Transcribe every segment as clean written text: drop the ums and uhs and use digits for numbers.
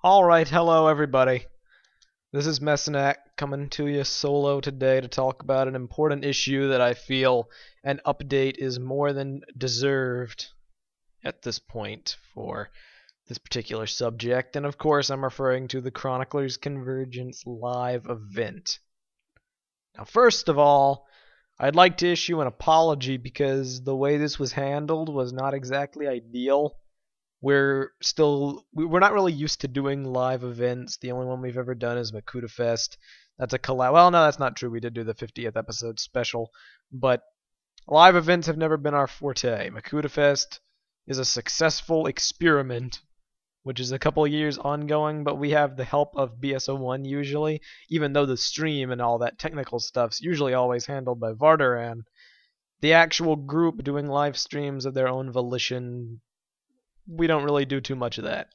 Alright, hello everybody. This is Mesonak coming to you solo today to talk about an important issue that I feel an update is more than deserved at this point for this particular subject, and of course I'm referring to the Chroniclers Convergence live event. Now, first of all, I'd like to issue an apology because the way this was handled was not exactly ideal. We're not really used to doing live events. The only one we've ever done is Makuta Fest. That's a collab. Well, no, that's not true. We did do the 50th episode special, but live events have never been our forte. Makuta Fest is a successful experiment, which is a couple of years ongoing, but we have the help of BSO1 usually, even though the stream and all that technical stuff's usually always handled by Vardaran. The actual group doing live streams of their own volition, we don't really do too much of that.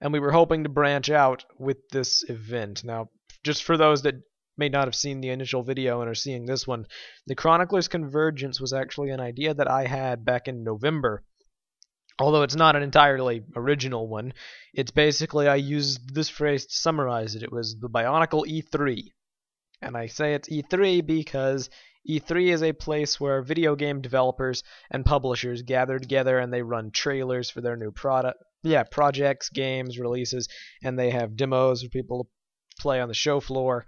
And we were hoping to branch out with this event. Now, just for those that may not have seen the initial video and are seeing this one, the Chroniclers Convergence was actually an idea that I had back in November. Although it's not an entirely original one, it's basically, I used this phrase to summarize it. It was the Bionicle E3. And I say it's E3 because E3 is a place where video game developers and publishers gather together and they run trailers for their new projects, games, releases, and they have demos for people to play on the show floor.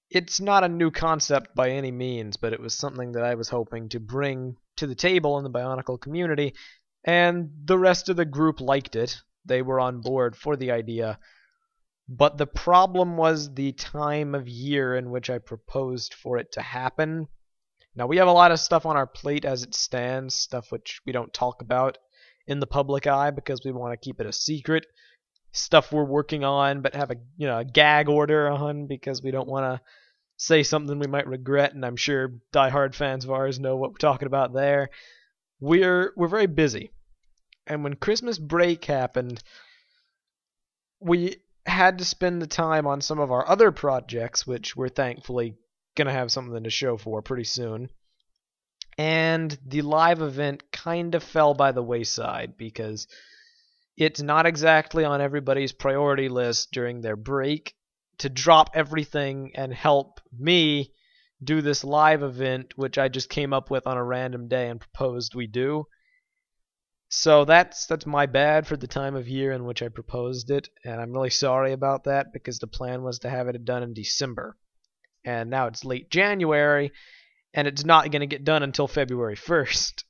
It's not a new concept by any means, but it was something that I was hoping to bring to the table in the Bionicle community, and the rest of the group liked it. They were on board for the idea. But the problem was the time of year in which I proposed for it to happen. Now, we have a lot of stuff on our plate as it stands, stuff which we don't talk about in the public eye because we want to keep it a secret. Stuff we're working on but have a gag order on because we don't want to say something we might regret, and I'm sure diehard fans of ours know what we're talking about there. We're very busy. And when Christmas break happened, we had to spend the time on some of our other projects, which we're thankfully going to have something to show for pretty soon. And the live event kind of fell by the wayside because it's not exactly on everybody's priority list during their break to drop everything and help me do this live event, which I just came up with on a random day and proposed we do. So that's my bad for the time of year in which I proposed it, and I'm really sorry about that because the plan was to have it done in December. And now it's late January, and it's not going to get done until February 1st.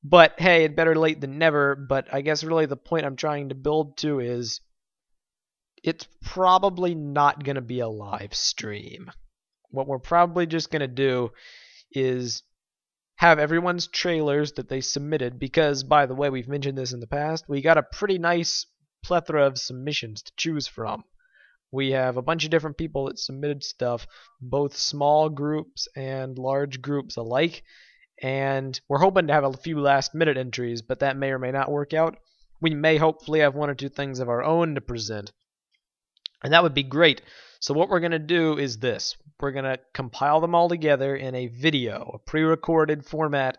But hey, it's better late than never, but I guess really the point I'm trying to build to is it's probably not going to be a live stream. What we're probably just going to do is have everyone's trailers that they submitted, because, by the way, we've mentioned this in the past, we got a pretty nice plethora of submissions to choose from. We have a bunch of different people that submitted stuff, both small groups and large groups alike, and we're hoping to have a few last-minute entries, but that may or may not work out. We may hopefully have one or two things of our own to present, and that would be great. So what we're going to do is this. We're going to compile them all together in a video, a pre-recorded format,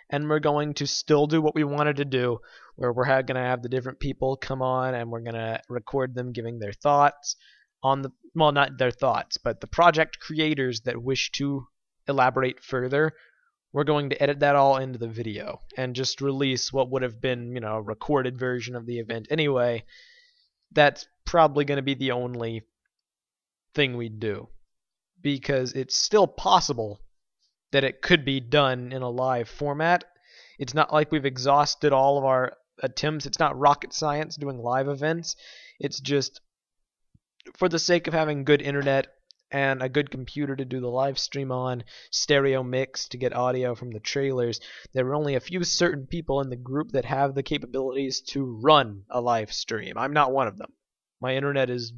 and we're going to still do what we wanted to do, where we're going to have the different people come on and we're going to record them giving their thoughts on the, well, not their thoughts, but the project creators that wish to elaborate further. We're going to edit that all into the video and just release what would have been, a recorded version of the event anyway. That's probably going to be the only thing we do, because it's still possible that it could be done in a live format. It's not like we've exhausted all of our attempts. It's not rocket science doing live events. It's just for the sake of having good internet and a good computer to do the live stream on, stereo mix to get audio from the trailers. There are only a few certain people in the group that have the capabilities to run a live stream. I'm not one of them. My internet is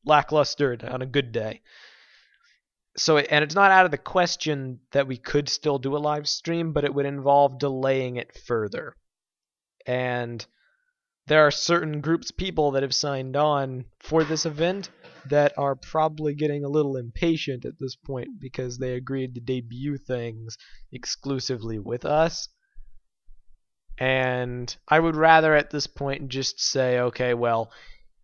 lackluster on a good day. So, and it's not out of the question that we could still do a live stream, but it would involve delaying it further. And there are certain groups of people that have signed on for this event that are probably getting a little impatient at this point because they agreed to debut things exclusively with us. And I would rather at this point just say, okay, well,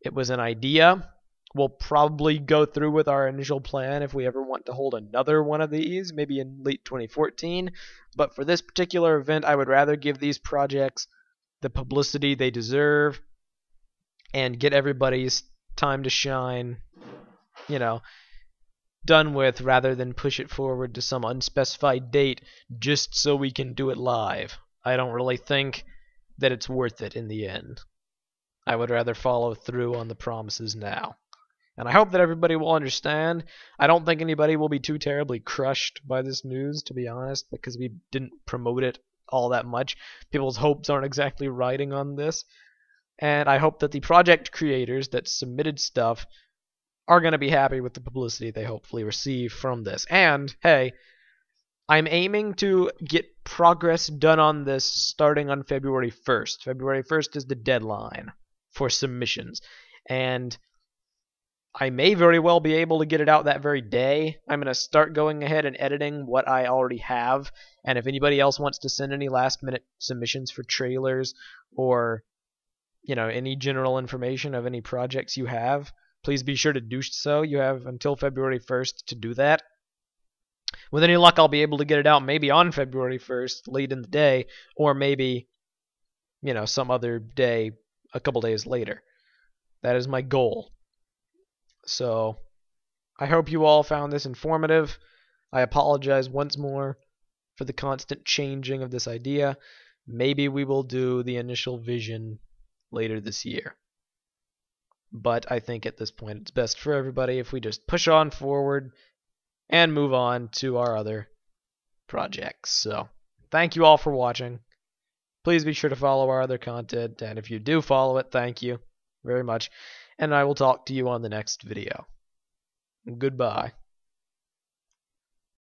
It was an idea. We'll probably go through with our initial plan if we ever want to hold another one of these, maybe in late 2014. But for this particular event, I would rather give these projects the publicity they deserve and get everybody's time to shine, done with, rather than push it forward to some unspecified date just so we can do it live. I don't really think that it's worth it in the end. I would rather follow through on the promises now. And I hope that everybody will understand. I don't think anybody will be too terribly crushed by this news, to be honest, because we didn't promote it all that much. People's hopes aren't exactly riding on this. And I hope that the project creators that submitted stuff are going to be happy with the publicity they hopefully receive from this. And, hey, I'm aiming to get progress done on this starting on February 1st. February 1st is the deadline for submissions. And I may very well be able to get it out that very day. I'm going to start going ahead and editing what I already have. And if anybody else wants to send any last-minute submissions for trailers or, any general information of any projects you have, please be sure to do so. You have until February 1st to do that. With any luck, I'll be able to get it out maybe on February 1st, late in the day, or maybe, some other day, a couple days later. That is my goal. So, I hope you all found this informative. I apologize once more for the constant changing of this idea. Maybe we will do the initial vision later this year. But I think at this point it's best for everybody if we just push on forward and move on to our other projects. So, thank you all for watching. Please be sure to follow our other content, and if you do follow it, thank you very much. And I will talk to you on the next video. Goodbye.